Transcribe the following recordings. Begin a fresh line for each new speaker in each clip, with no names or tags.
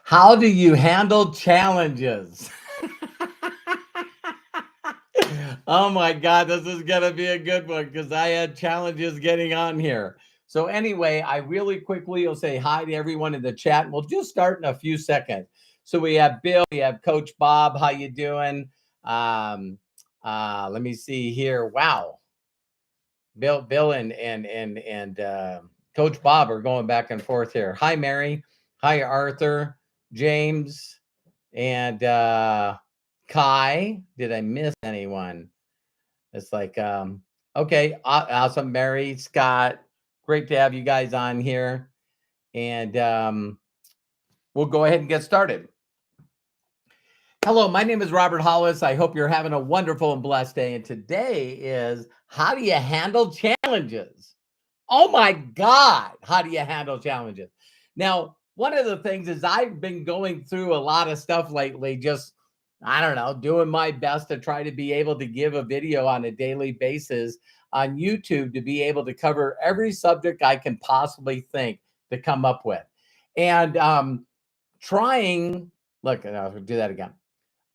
How do you handle challenges? Oh my God, this is going to be a good one because I had challenges getting on here. So anyway, I really quickly will say hi to everyone in the chat. And we'll just start in a few seconds. So we have Bill, we have Coach Bob. How you doing? Um, let me see here. Wow, Bill and Coach Bob are going back and forth here. Hi, Mary. Hi, Arthur, James, and Kai. Did I miss anyone? It's like, okay, awesome, Mary, Scott. Great to have you guys on here, and we'll go ahead and get started. Hello, my name is Robert Hollis. I hope you're having a wonderful and blessed day. And today is how do you handle challenges? Oh my God, how do you handle challenges? Now, one of the things is I've been going through a lot of stuff lately, just, I don't know, doing my best to try to be able to give a video on a daily basis on YouTube to be able to cover every subject I can possibly think to come up with. And trying, look, I'll do that again.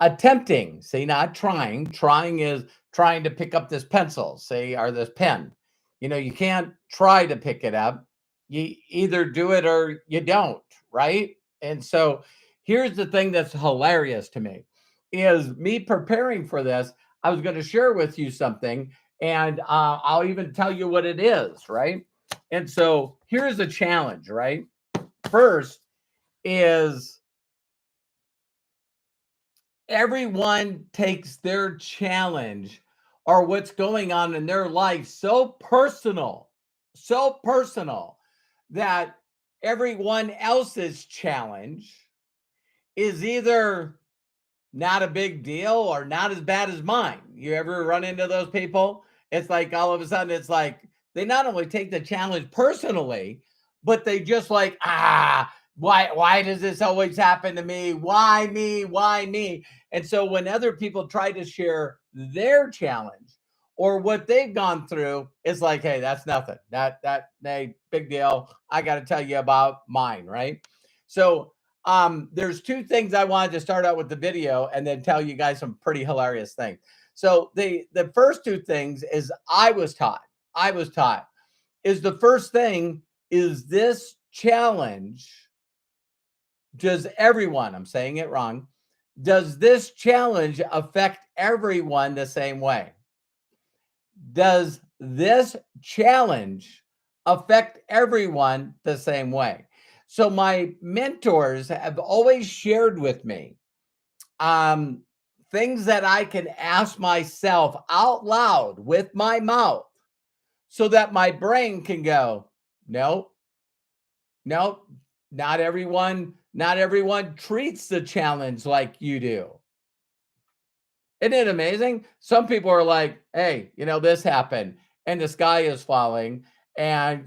Attempting, see, not trying. Trying is trying to pick up this pencil, say, or this pen. You can't try to pick it up. You either do it or you don't, right? And so here's the thing that's hilarious to me is me preparing for this. I was going to share with you something, and I'll even tell you what it is, right? And so here's a challenge, right? First is everyone takes their challenge or what's going on in their life so personal that everyone else's challenge is either not a big deal or not as bad as mine. You ever run into those people? It's like all of a sudden, it's like they not only take the challenge personally, but they just like, why does this always happen to me? Why me? Why me? And so when other people try to share their challenge or what they've gone through, it's like, hey, that's nothing. Hey, big deal. I got to tell you about mine, right? So there's two things I wanted to start out with the video and then tell you guys some pretty hilarious things. So the first two things is I was taught is the first thing is this challenge. Does everyone, I'm saying it wrong, does this challenge affect everyone the same way? Does this challenge affect everyone the same way? So my mentors have always shared with me things that I can ask myself out loud with my mouth so that my brain can go, no, no, not everyone treats the challenge like you do. Isn't it amazing? Some people are like, hey, this happened and the sky is falling and,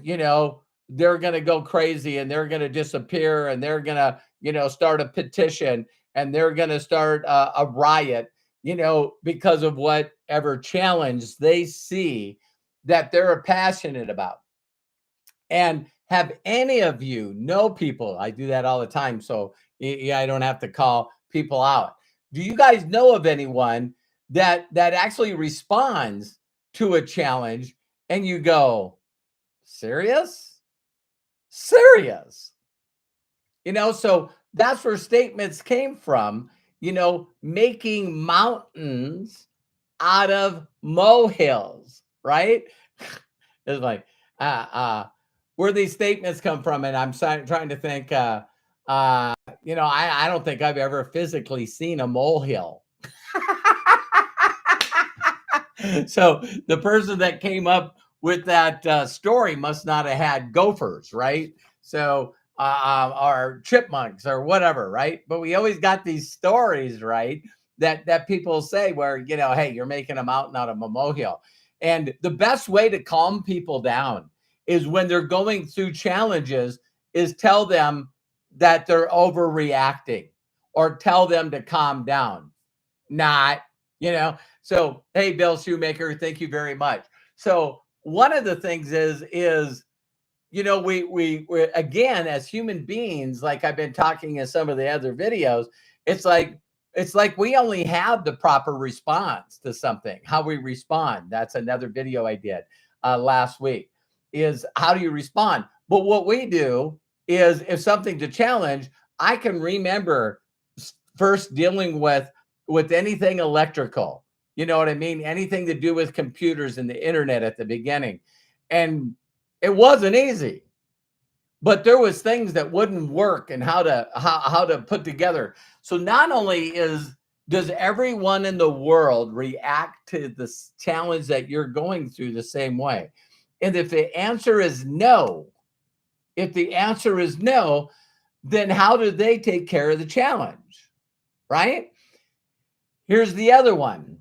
they're going to go crazy and they're going to disappear and they're going to, start a petition and they're going to start a riot, because of whatever challenge they see that they're passionate about. And have any of you know people? I do that all the time. So I don't have to call people out. Do you guys know of anyone that actually responds to a challenge and you go, serious? Serious? So that's where statements came from, making mountains out of molehills, right? It's like, where these statements come from. And I'm trying to think, I don't think I've ever physically seen a molehill. So the person that came up with that story must not have had gophers, right? So, or chipmunks or whatever, right? But we always got these stories, right? That people say where, hey, you're making a mountain out of a molehill. And the best way to calm people down is when they're going through challenges is tell them that they're overreacting or tell them to calm down. Not, So, hey, Bill Shoemaker, thank you very much. So one of the things is, we again, as human beings, like I've been talking in some of the other videos, it's like we only have the proper response to something. How we respond. That's another video I did last week. Is how do you respond? But what we do is, if something's a challenge, I can remember first dealing with anything electrical. You know what I mean? Anything to do with computers and the internet at the beginning. And it wasn't easy, but there was things that wouldn't work, and how to put together. So not only does everyone in the world react to this challenge that you're going through the same way. And if the answer is no, then how do they take care of the challenge? Right? Here's the other one.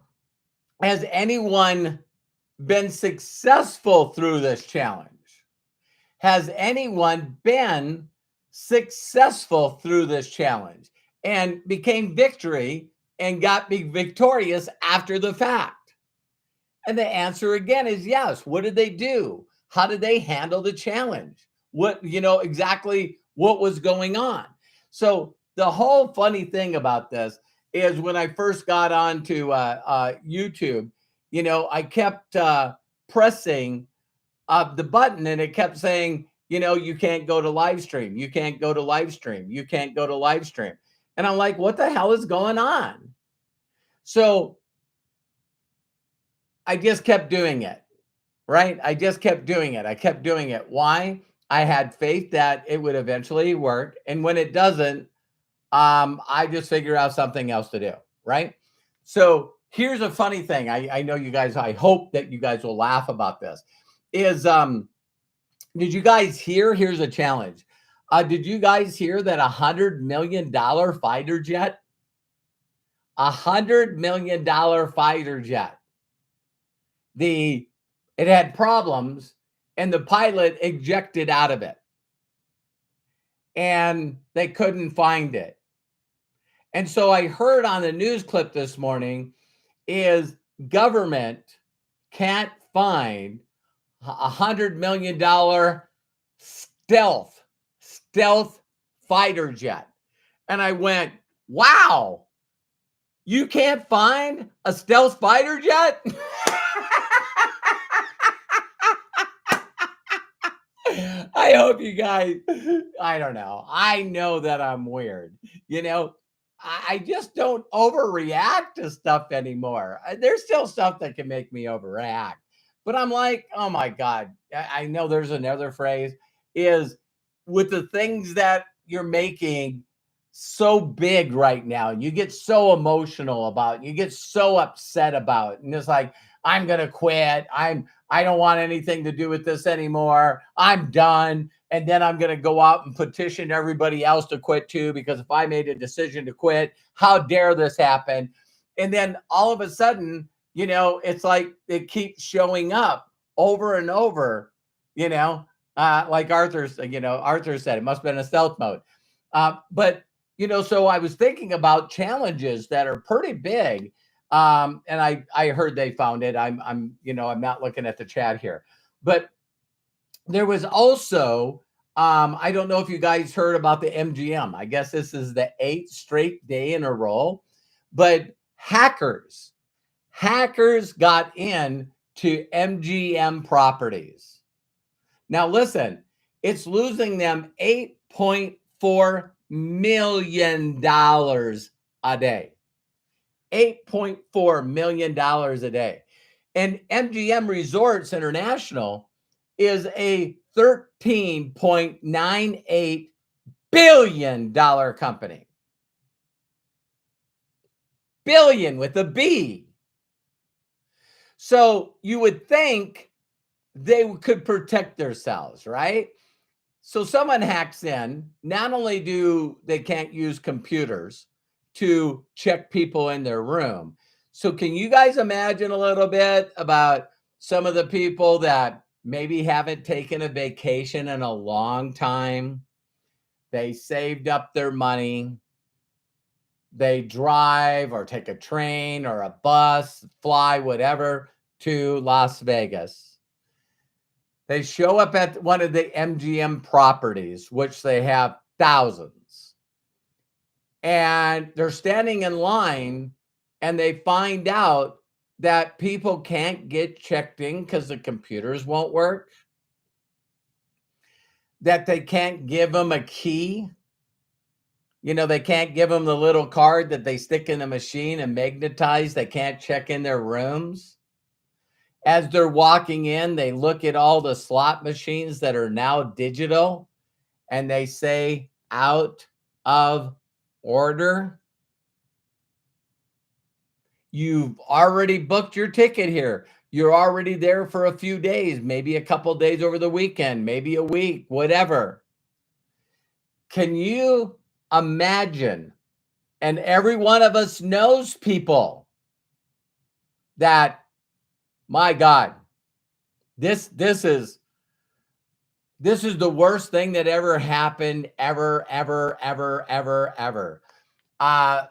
Has anyone been successful through this challenge? Has anyone been successful through this challenge and became victory and got victorious after the fact? And the answer again is yes. What did they do? How did they handle the challenge? What, exactly what was going on? So the whole funny thing about this is, when I first got onto YouTube, I kept pressing the button, and it kept saying, you can't go to live stream. You can't go to live stream. You can't go to live stream. And I'm like, what the hell is going on? So I just kept doing it, right? I just kept doing it. I kept doing it. Why? I had faith that it would eventually work. And when it doesn't, I just figure out something else to do, right? So here's a funny thing. I know you guys, I hope that you guys will laugh about this. Is did you guys hear? Here's a challenge. Did you guys hear that $100 million fighter jet? $100 million fighter jet. It had problems, and the pilot ejected out of it, and they couldn't find it. And so I heard on the news clip this morning is government can't find $100 million stealth fighter jet. And I went, wow, you can't find a stealth fighter jet? I hope you guys, I don't know. I know that I'm weird. I just don't overreact to stuff anymore. There's still stuff that can make me overreact. But I'm like, oh my God. I know there's another phrase, is with the things that you're making so big right now, and you get so emotional about, you get so upset about, and it's like, I'm going to quit. I don't want anything to do with this anymore. I'm done. And then I'm going to go out and petition everybody else to quit too, because if I made a decision to quit, how dare this happen? And then all of a sudden, it's like it keeps showing up over and over, like Arthur said, it must have been a stealth mode. But, so I was thinking about challenges that are pretty big. And I heard they found it. I'm not looking at the chat here, but there was also, I don't know if you guys heard about the MGM. I guess this is the 8th straight day in a row, but hackers got in to MGM properties. Now listen, it's losing them $8.4 million a day. $8.4 million a day. And MGM Resorts International is a $13.98 billion company. Billion with a B. So you would think they could protect themselves, right? So someone hacks in. Not only do they can't use computers to check people in their room. So can you guys imagine a little bit about some of the people that maybe haven't taken a vacation in a long time? They saved up their money. They drive or take a train or a bus, fly, whatever, to Las Vegas. They show up at one of the MGM properties, which they have thousands, and they're standing in line, and they find out that people can't get checked in because the computers won't work, that they can't give them a key. They can't give them the little card that they stick in the machine and magnetize. They can't check in their rooms. As they're walking in, they look at all the slot machines that are now digital, and they say, out of order. You've already booked your ticket here. You're already there for a few days, maybe a couple days over the weekend, maybe a week, whatever. Can you imagine? And every one of us knows people that, my God, this is the worst thing that ever happened, ever.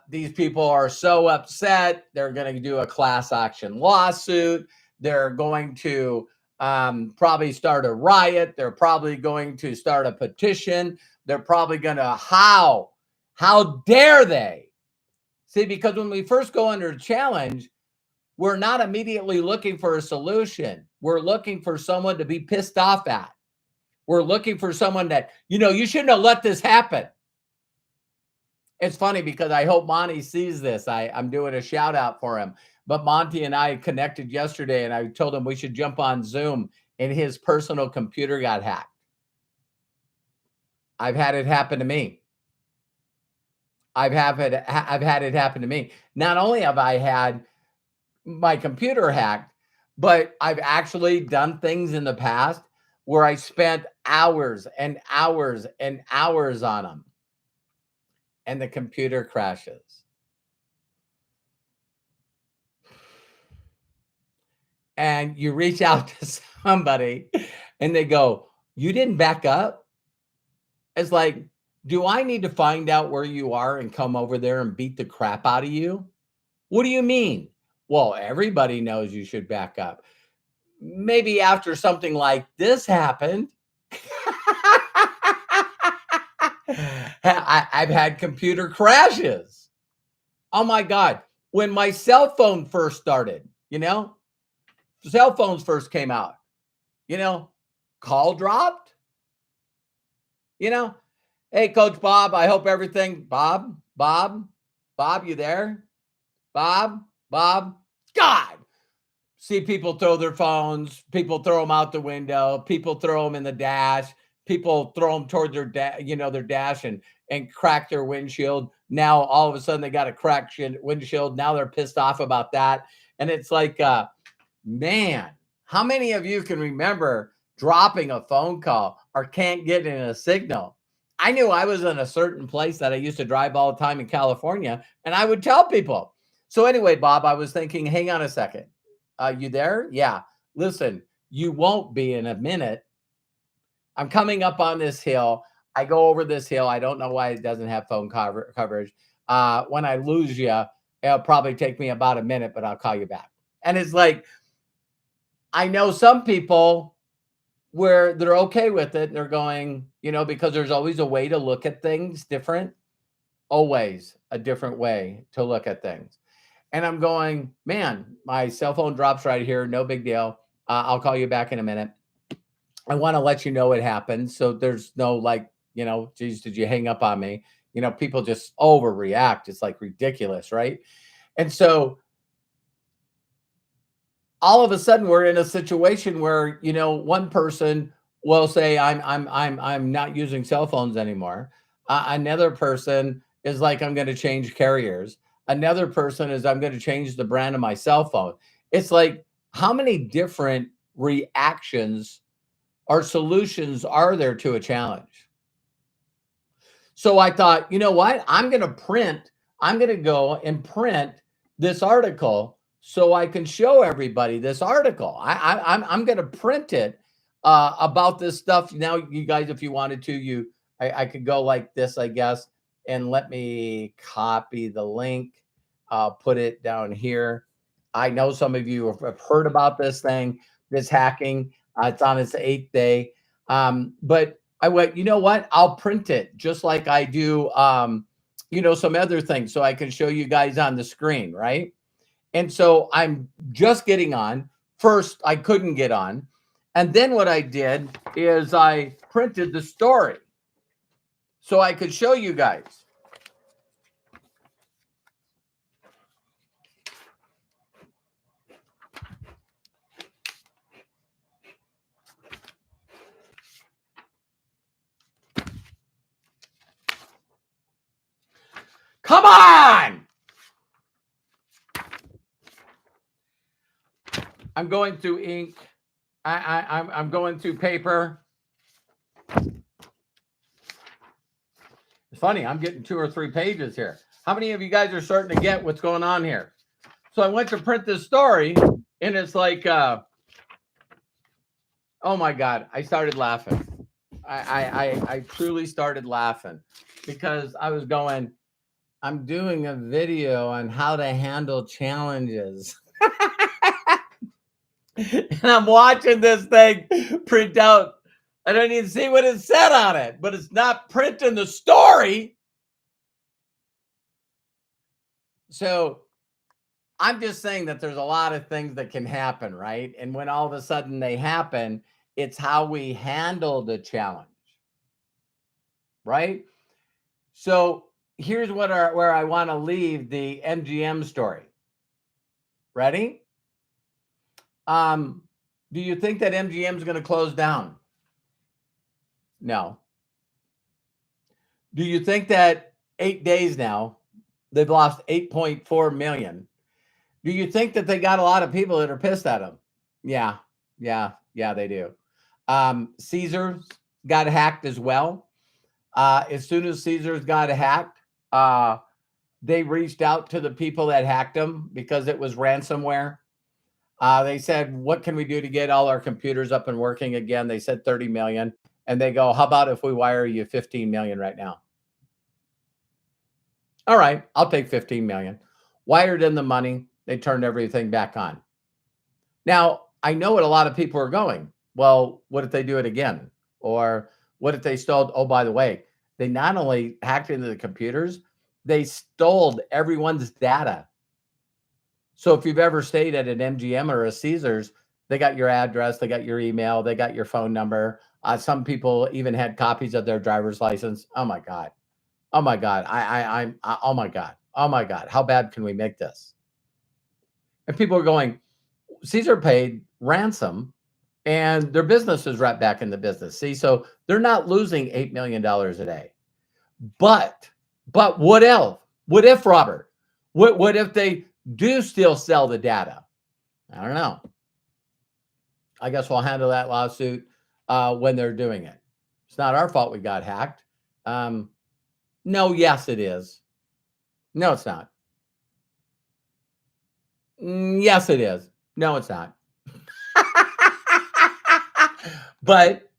These people are so upset. They're going to do a class action lawsuit. They're going to probably start a riot. They're probably going to start a petition. They're probably going to, how dare they? See, because when we first go under challenge, we're not immediately looking for a solution. We're looking for someone to be pissed off at. We're looking for someone that, you shouldn't have let this happen. It's funny because I hope Monty sees this. I'm doing a shout out for him. But Monty and I connected yesterday, and I told him we should jump on Zoom, and his personal computer got hacked. I've had it happen to me. I've had it happen to me. Not only have I had my computer hacked, but I've actually done things in the past where I spent hours and hours and hours on them, and the computer crashes. And you reach out to somebody and they go, you didn't back up? It's like, do I need to find out where you are and come over there and beat the crap out of you? What do you mean? Well, everybody knows you should back up. Maybe after something like this happened. I've had computer crashes. Oh my God. When my cell phone first started, cell phones first came out, call dropped, hey, Coach Bob, I hope everything, Bob, you there? Bob, God. See people throw their phones, people throw them out the window, people throw them in the dash, people throw them toward their their dash and crack their windshield. Now, all of a sudden they got a cracked windshield. Now they're pissed off about that. And it's like, man, how many of you can remember dropping a phone call or can't get in a signal? I knew I was in a certain place that I used to drive all the time in California, and I would tell people. So anyway, Bob, I was thinking, hang on a second. You there? Yeah. Listen, you won't be in a minute. I'm coming up on this hill. I go over this hill. I don't know why it doesn't have phone coverage. When I lose you, it'll probably take me about a minute, but I'll call you back. And it's like, I know some people where they're okay with it. They're going, because there's always a way to look at things different. Always a different way to look at things. And I'm going, man, my cell phone drops right here. No big deal. I'll call you back in a minute. I want to let you know it happened. So there's no geez, did you hang up on me? People just overreact. It's like ridiculous, right? And so all of a sudden we're in a situation where, one person will say, I'm not using cell phones anymore. Another person is like, I'm going to change carriers. Another person is, I'm going to change the brand of my cell phone. It's like, how many different reactions or solutions are there to a challenge? So I thought, you know what? I'm going to go and print this article so I can show everybody this article. I'm going to print it about this stuff. Now, you guys, if you wanted to, I could go like this, I guess, and let me copy the link. I'll put it down here. I know some of you have heard about this thing, this hacking. It's on its eighth day. But I went, you know what? I'll print it just like I do, some other things so I can show you guys on the screen, right? And so I'm just getting on. First, I couldn't get on. And then what I did is I printed the story so I could show you guys. Come on! I'm going through ink. I'm going through paper. It's funny, I'm getting 2 or 3 pages here. How many of you guys are starting to get what's going on here? So I went to print this story, and it's like, oh my God, I started laughing. I truly started laughing because I was going, I'm doing a video on how to handle challenges. And I'm watching this thing print out. I don't even see what it said on it, but it's not printing the story. So I'm just saying that there's a lot of things that can happen, right? And when all of a sudden they happen, it's how we handle the challenge, right? So here's where I want to leave the MGM story. Ready? Do you think that MGM is going to close down? No. Do you think that 8 days now, they've lost 8.4 million? Do you think that they got a lot of people that are pissed at them? Yeah, they do. Caesars got hacked as well. As soon as Caesars got hacked, they reached out to the people that hacked them because it was ransomware. They said, what can we do to get all our computers up and working again? They said 30 million. And they go, how about if we wire you 15 million right now? All right, I'll take 15 million. Wired in the money. They turned everything back on. Now, I know what a lot of people are going. Well, what if they do it again? Or what if they stole? Oh, by the way, they not only hacked into the computers, they stole everyone's data. So if you've ever stayed at an MGM or a Caesars, they got your address, they got your email, they got your phone number. Some people even had copies of their driver's license. Oh my God. Oh my God. Oh my God. Oh my God. How bad can we make this? And people are going, Caesar paid ransom and their business is right back in the business. See, so they're not losing $8 million a day. But what else? What if, Robert? What if they do still sell the data? I don't know. I guess we'll handle that lawsuit when they're doing it. It's not our fault we got hacked. No, yes, it is. No, it's not. Yes, it is. No, it's not. But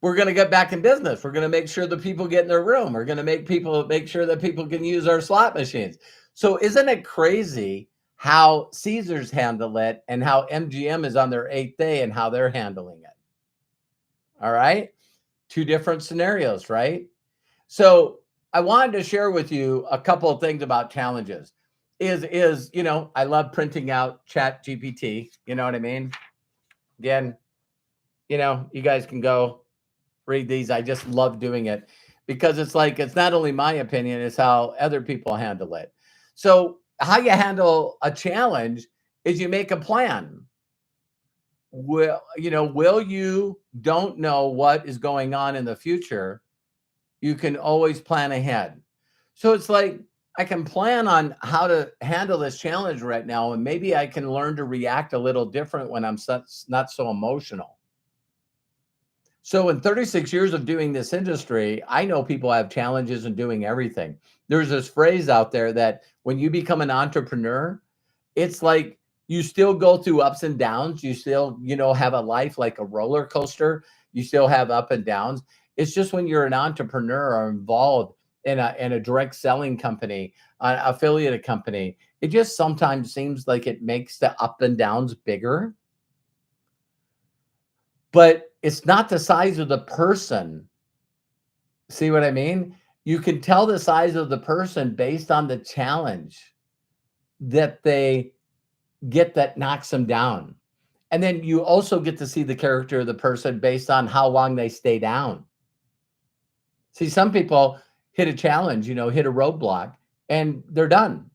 we're going to get back in business. We're going to make sure the people get in their room. We're going to make sure that people can use our slot machines. So isn't it crazy how Caesars handle it and how MGM is on their 8th day and how they're handling it? All right. 2 different scenarios, right? So I wanted to share with you a couple of things about challenges. I love printing out Chat GPT. You know what I mean? Again, you guys can go read these. I just love doing it because it's not only my opinion, it's how other people handle it. So how you handle a challenge is you make a plan. Will you don't know what is going on in the future. You can always plan ahead. So it's like, I can plan on how to handle this challenge right now. And maybe I can learn to react a little different when I'm not so emotional. So in 36 years of doing this industry, I know people have challenges in doing everything. There's this phrase out there that when you become an entrepreneur, it's like you still go through ups and downs. You still, have a life like a roller coaster. You still have up and downs. It's just when you're an entrepreneur or involved in a direct selling company, an affiliate company, it just sometimes seems like it makes the up and downs bigger. but it's not the size of the person. See what I mean? You can tell the size of the person based on the challenge that they get that knocks them down. And then you also get to see the character of the person based on how long they stay down. See, some people hit a challenge, hit a roadblock, and they're done.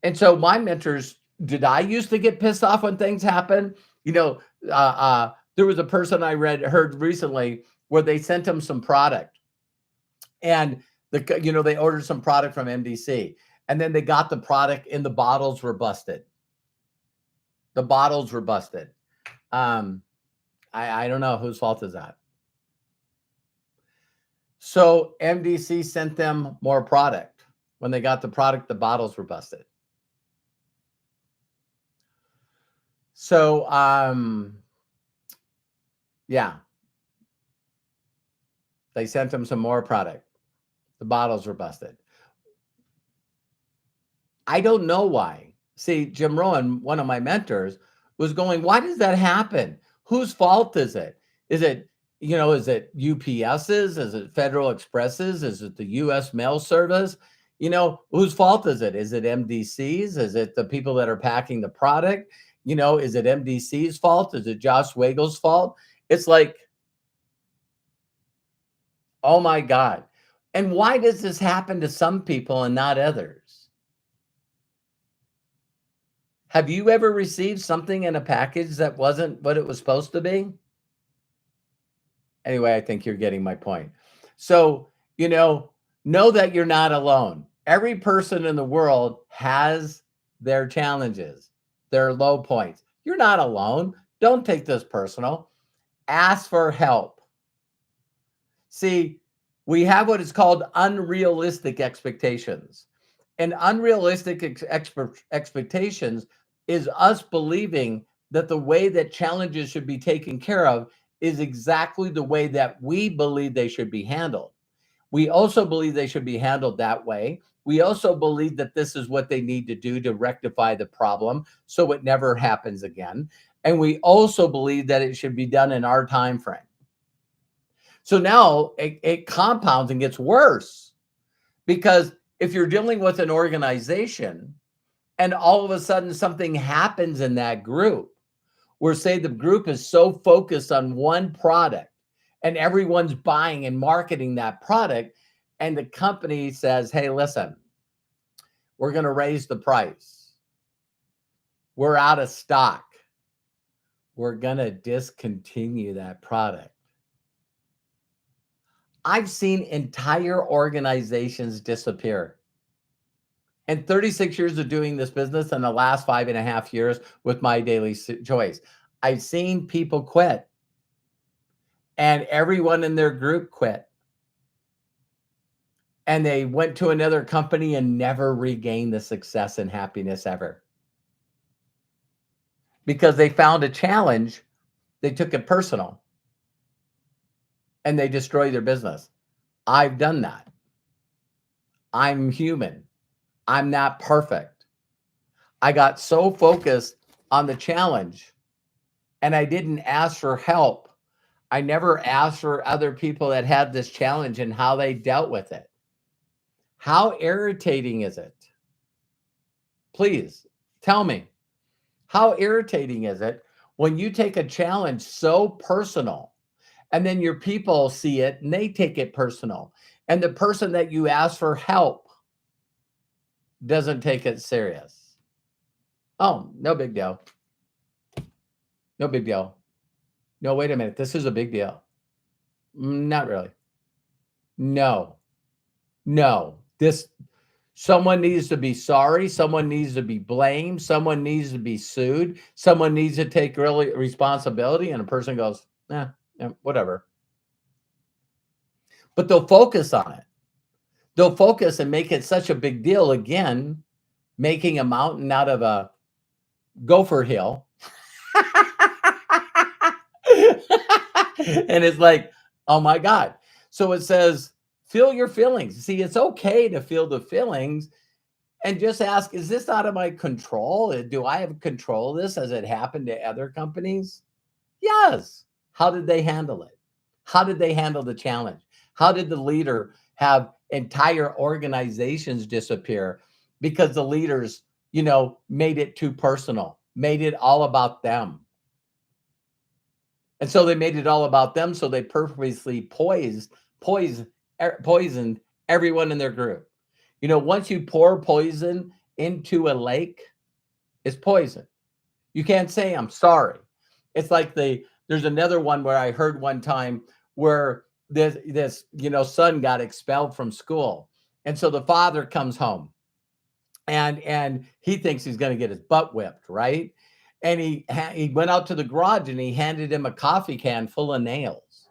And so my mentors, did I used to get pissed off when things happen? There was a person I heard recently where they sent them some product, and they ordered some product from MDC, and then they got the product and the bottles were busted. The bottles were busted. I don't know whose fault is that. So MDC sent them more product. When they got the product, the bottles were busted. So, yeah, they sent them some more product. The bottles were busted. I don't know why. See, Jim Rohn, one of my mentors, was going, why does that happen? Whose fault is it? Is it UPS's? Is it Federal Express's? Is it the U.S. Mail Service? Whose fault is it? Is it MDC's? Is it the people that are packing the product? Is it MDC's fault? Is it Josh Weigel's fault? It's like, oh my God. And why does this happen to some people and not others? Have you ever received something in a package that wasn't what it was supposed to be? Anyway, I think you're getting my point. So, know that you're not alone. Every person in the world has their challenges, their low points. You're not alone. Don't take this personal. Ask for help. See, we have what is called unrealistic expectations. And unrealistic expectations is us believing that the way that challenges should be taken care of is exactly the way that we believe they should be handled. We also believe they should be handled that way. We also believe that this is what they need to do to rectify the problem so it never happens again. And we also believe that it should be done in our time frame. So now it compounds and gets worse, because if you're dealing with an organization and all of a sudden something happens in that group, where say the group is so focused on one product and everyone's buying and marketing that product, and the company says, hey, listen, we're going to raise the price. We're out of stock. We're going to discontinue that product. I've seen entire organizations disappear. In 36 years of doing this business, and the last 5.5 years with My Daily Choice, I've seen people quit, and everyone in their group quit. And they went to another company and never regained the success and happiness ever. Because they found a challenge, they took it personal, and they destroyed their business. I've done that. I'm human. I'm not perfect. I got so focused on the challenge, and I didn't ask for help. I never asked for other people that had this challenge and how they dealt with it. How irritating is it? Please tell me, how irritating is it when you take a challenge so personal, and then your people see it and they take it personal, and the person that you ask for help doesn't take it serious? Oh, no big deal. No big deal. No, wait a minute. This is a big deal. Not really. No. Someone needs to be sorry. Someone needs to be blamed. Someone needs to be sued. Someone needs to take really responsibility. And a person goes, yeah, whatever. But they'll focus on it. They'll focus and make it such a big deal. Again, making a mountain out of a gopher hill. And it's like, oh my God. So it says, feel your feelings. See, it's okay to feel the feelings and just ask, is this out of my control? Do I have control of this as it happened to other companies? Yes. How did they handle it? How did they handle the challenge? How did the leader have entire organizations disappear because the leaders, made it too personal, made it all about them? And so they made it all about them. So they purposely poisoned everyone in their group. Once you pour poison into a lake, it's poison. You can't say I'm sorry. It's like there's another one where I heard one time where this son got expelled from school. And so the father comes home and he thinks he's going to get his butt whipped, right? And he went out to the garage and he handed him a coffee can full of nails.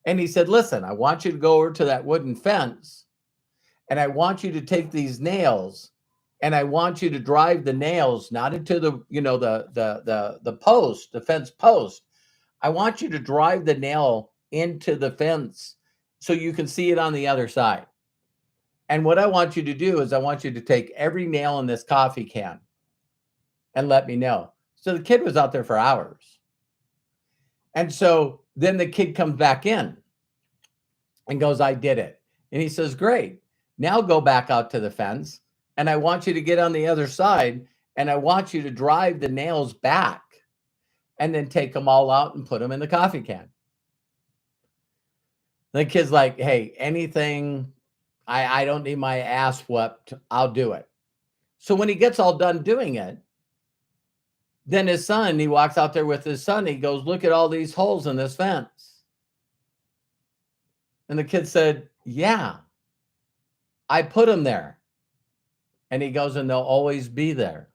And he said, "Listen, I want you to go over to that wooden fence and I want you to take these nails and I want you to drive the nails not into the post, the fence post. I want you to drive the nail into the fence so you can see it on the other side. And what I want you to do is I want you to take every nail in this coffee can and let me know." So the kid was out there for hours. And so then the kid comes back in and goes, "I did it." And he says, "Great. Now go back out to the fence. And I want you to get on the other side. And I want you to drive the nails back and then take them all out and put them in the coffee can." The kid's like, "Hey, anything, I don't need my ass whooped. I'll do it." So when he gets all done doing it, then he walks out there with his son. He goes, "Look at all these holes in this fence." And the kid said, "Yeah, I put them there." And he goes, "And they'll always be there."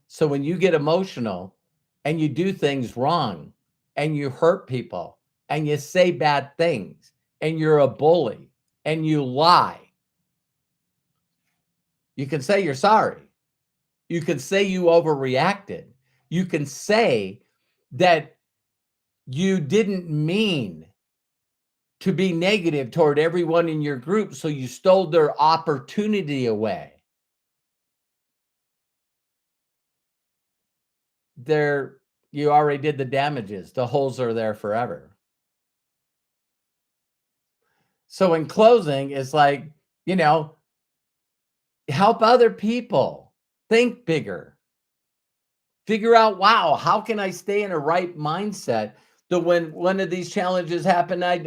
So when you get emotional and you do things wrong and you hurt people and you say bad things and you're a bully and you lie, you can say you're sorry. You can say you overreacted. You can say that you didn't mean to be negative toward everyone in your group, so you stole their opportunity away. There, you already did the damages. The holes are there forever. So in closing, it's like, you know, help other people. Think bigger. Figure out, wow, how can I stay in a right mindset that when one of these challenges happen, I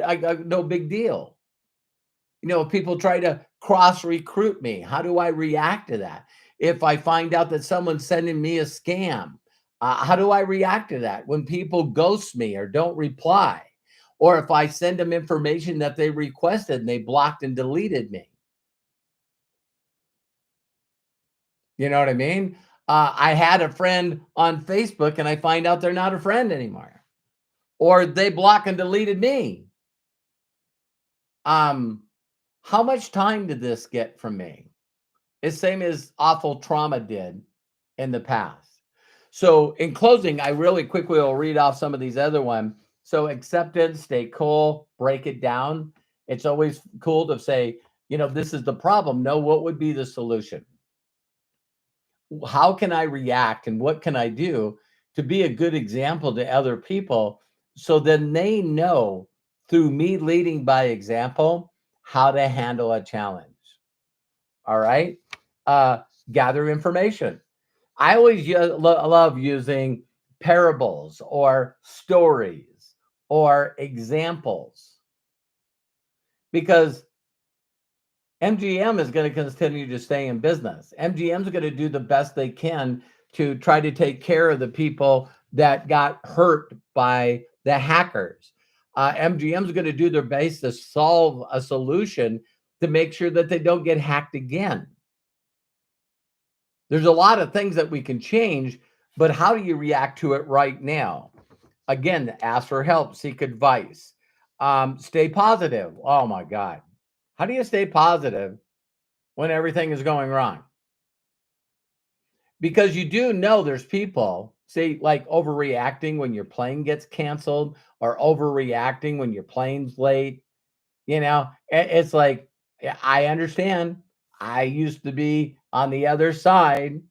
no big deal. If people try to cross recruit me, how do I react to that? If I find out that someone's sending me a scam, how do I react to that? When people ghost me or don't reply, or if I send them information that they requested and they blocked and deleted me. You know what I mean? I had a friend on Facebook and I find out they're not a friend anymore, or they block and deleted me. Um, how much time did this get from me? It's same as awful trauma did in the past. So in closing, I really quickly will read off some of these other ones. So acceptance, stay cool, break it down. It's always cool to say, this is the problem. No, what would be the solution? How can I react and what can I do to be a good example to other people so then they know through me leading by example how to handle a challenge. All right. Uh, gather information. I always love using parables or stories or examples because MGM is going to continue to stay in business. MGM is going to do the best they can to try to take care of the people that got hurt by the hackers. MGM is going to do their best to solve a solution to make sure that they don't get hacked again. There's a lot of things that we can change, but how do you react to it right now? Again, ask for help, seek advice, stay positive. Oh my God. How do you stay positive when everything is going wrong? Because you do know there's people, say, like overreacting when your plane gets canceled or overreacting when your plane's late. It's like, yeah, I understand. I used to be on the other side.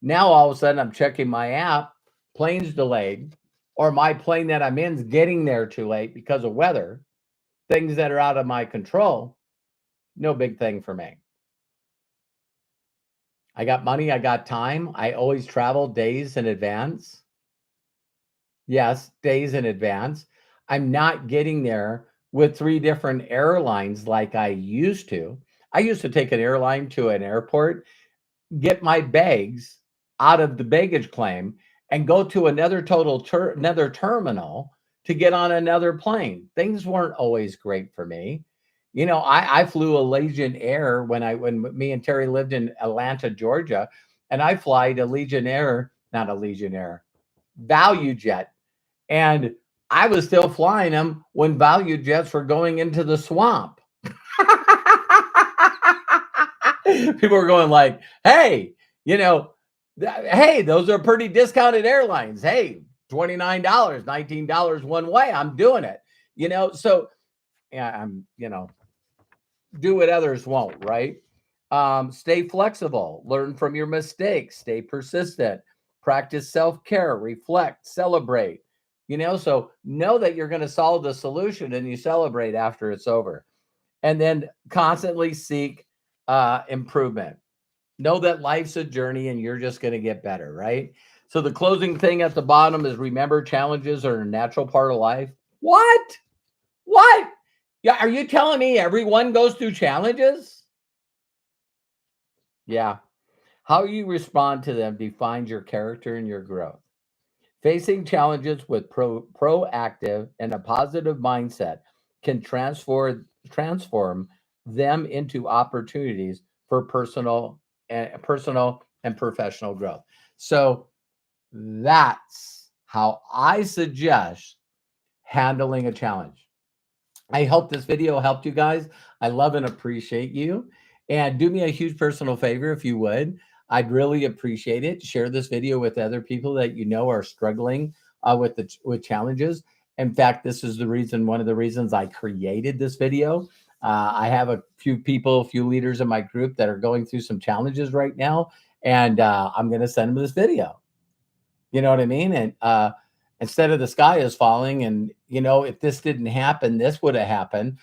Now all of a sudden I'm checking my app, plane's delayed, or my plane that I'm in is getting there too late because of weather, things that are out of my control. No big thing for me. I got money, I got time. I always travel days in advance. Yes, days in advance. I'm not getting there with three different airlines like I used to. I used to take an airline to an airport, get my bags out of the baggage claim, and go to another terminal to get on another plane. Things weren't always great for me. I flew Allegiant Air when me and Terry lived in Atlanta, Georgia, and I fly to Legion Air, not a Legion Air, Value Jet, and I was still flying them when Value Jets were going into the swamp. People were going like, "Hey, you know, hey, those are pretty discounted airlines. Hey, $29, $19 one way. I'm doing it." So yeah, do what others won't, right? Stay flexible, learn from your mistakes, stay persistent, practice self-care, reflect, celebrate. So know that you're going to solve the solution and you celebrate after it's over. And then constantly seek improvement. Know that life's a journey and you're just going to get better, right? So the closing thing at the bottom is remember challenges are a natural part of life. What? What? Yeah, are you telling me everyone goes through challenges? Yeah. How you respond to them defines your character and your growth. Facing challenges with proactive and a positive mindset can transform them into opportunities for personal and professional growth. So that's how I suggest handling a challenge. I hope this video helped you guys. I love and appreciate you. And do me a huge personal favor if you would. I'd really appreciate it. Share this video with other people that you know are struggling with challenges. In fact, this is one of the reasons I created this video. I have a few leaders in my group that are going through some challenges right now, and I'm going to send them this video. You know what I mean? And instead of the sky is falling, and if this didn't happen, this would have happened.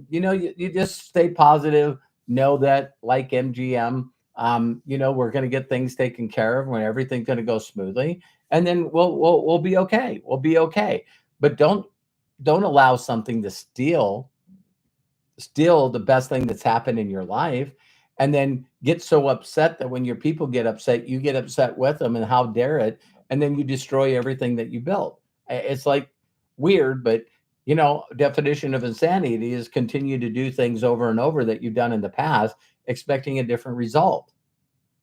You just stay positive. Know that, like MGM, we're going to get things taken care of when everything's going to go smoothly, and then we'll be okay. We'll be okay. But don't allow something to steal the best thing that's happened in your life, and then get so upset that when your people get upset, you get upset with them, and how dare it, and then you destroy everything that you built. It's like weird, but definition of insanity is continue to do things over and over that you've done in the past, expecting a different result.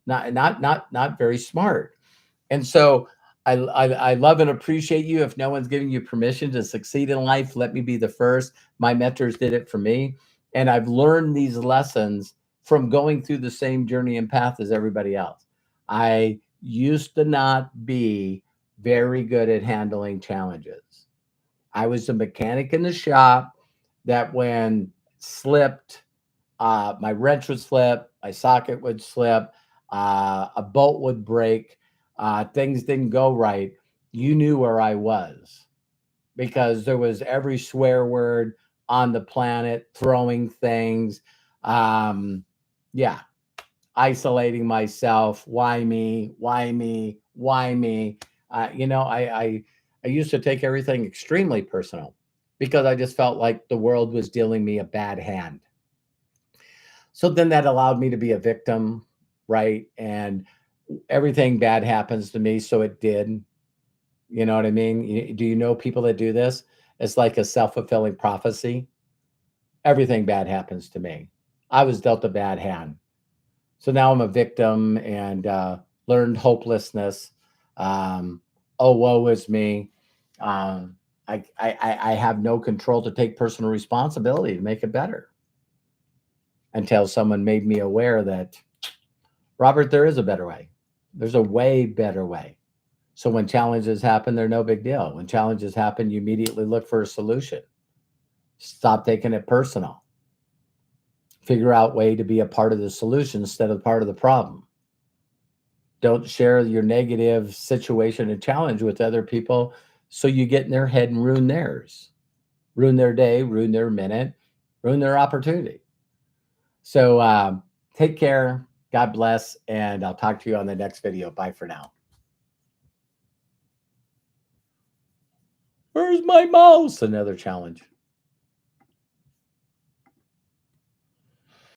Not very smart. And so I love and appreciate you. If no one's giving you permission to succeed in life, let me be the first. My mentors did it for me. And I've learned these lessons from going through the same journey and path as everybody else. I used to not be very good at handling challenges. I was a mechanic in the shop that when slipped, my wrench would slip, my socket would slip, a bolt would break, things didn't go right. You knew where I was because there was every swear word on the planet, throwing things. Yeah, isolating myself. Why me? Why me? Why me? I used to take everything extremely personal because I just felt like the world was dealing me a bad hand. So then that allowed me to be a victim, right? And everything bad happens to me, so it did. You know what I mean? Do you know people that do this? It's like a self-fulfilling prophecy. Everything bad happens to me. I was dealt a bad hand. So now I'm a victim and learned hopelessness. Oh, woe is me. I have no control to take personal responsibility to make it better until someone made me aware that, Robert, there is a better way. There's a way better way. So when challenges happen, they're no big deal. When challenges happen, you immediately look for a solution. Stop taking it personal. Figure out a way to be a part of the solution instead of part of the problem. Don't share your negative situation and challenge with other people so you get in their head and ruin theirs, ruin their day, ruin their minute, ruin their opportunity. So take care. God bless. And I'll talk to you on the next video. Bye for now. Where's my mouse? Another challenge.